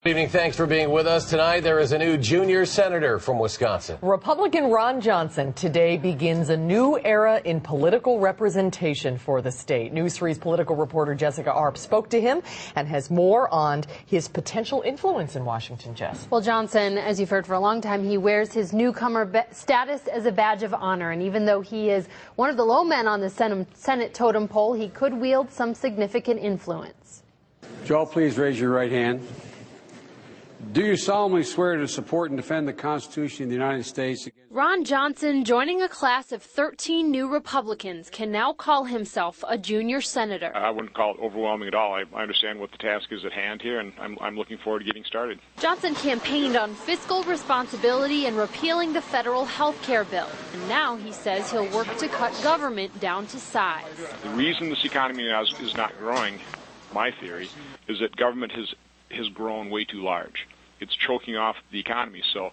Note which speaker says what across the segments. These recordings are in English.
Speaker 1: Good evening. Thanks for being with us tonight. There is a new junior senator from Wisconsin.
Speaker 2: Republican Ron Johnson today begins a new era in political representation for the state. News 3's political reporter Jessica Arp spoke to him and has more on his potential influence in Washington, Jess.
Speaker 3: Well, Johnson, as you've heard for a long time, he wears his newcomer status as a badge of honor. And even though he is one of the low men on the Senate totem pole, he could wield some significant influence.
Speaker 4: Would you all please raise your right hand? Do you solemnly swear to support and defend the Constitution of the United States?
Speaker 3: Ron Johnson, joining a class of 13 new Republicans, can now call himself a junior senator.
Speaker 5: I wouldn't call it overwhelming at all. I understand what the task is at hand here, and I'm looking forward to getting started.
Speaker 3: Johnson campaigned on fiscal responsibility and repealing the federal health care bill. And now he says he'll work to cut government down to size.
Speaker 5: The reason this economy now is not growing, my theory, is that government has grown way too large. It's choking off the economy. So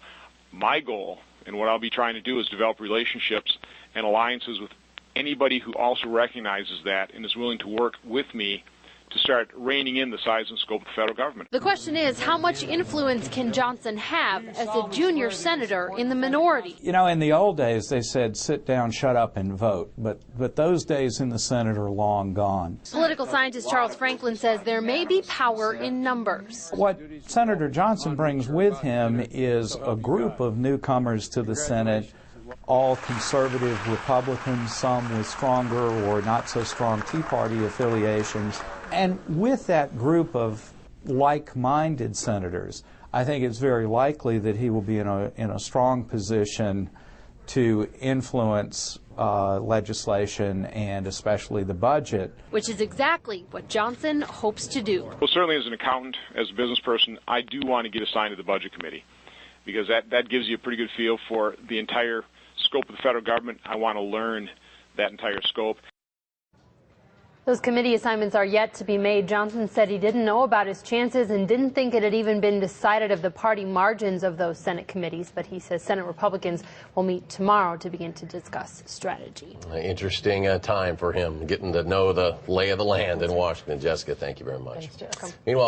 Speaker 5: my goal and what I'll be trying to do is develop relationships and alliances with anybody who also recognizes that and is willing to work with me to start reining in the size and scope of the federal government.
Speaker 3: The question is, how much influence can Johnson have as a junior senator in the minority?
Speaker 6: You know, in the old days, they said, sit down, shut up, and vote. But those days in the Senate are long gone.
Speaker 3: Political scientist Charles Franklin says there may be power in numbers.
Speaker 6: What Senator Johnson brings with him is a group of newcomers to the Senate, all conservative Republicans, some with stronger or not so strong Tea Party affiliations. And with that group of like-minded senators, I think it's very likely that he will be in a strong position to influence legislation and especially the budget.
Speaker 3: Which is exactly what Johnson hopes to do.
Speaker 5: Well, certainly as an accountant, as a business person, I do want to get assigned to the Budget Committee because that gives you a pretty good feel for the entire scope of the federal government. I want to learn that entire scope.
Speaker 3: Those committee assignments are yet to be made. Johnson said he didn't know about his chances and didn't think it had even been decided of the party margins of those Senate committees. But he says Senate Republicans will meet tomorrow to begin to discuss strategy.
Speaker 1: Interesting time for him, getting to know the lay of the land in Washington. Jessica, thank you very much.
Speaker 2: Thanks, Jessica.
Speaker 1: Meanwhile,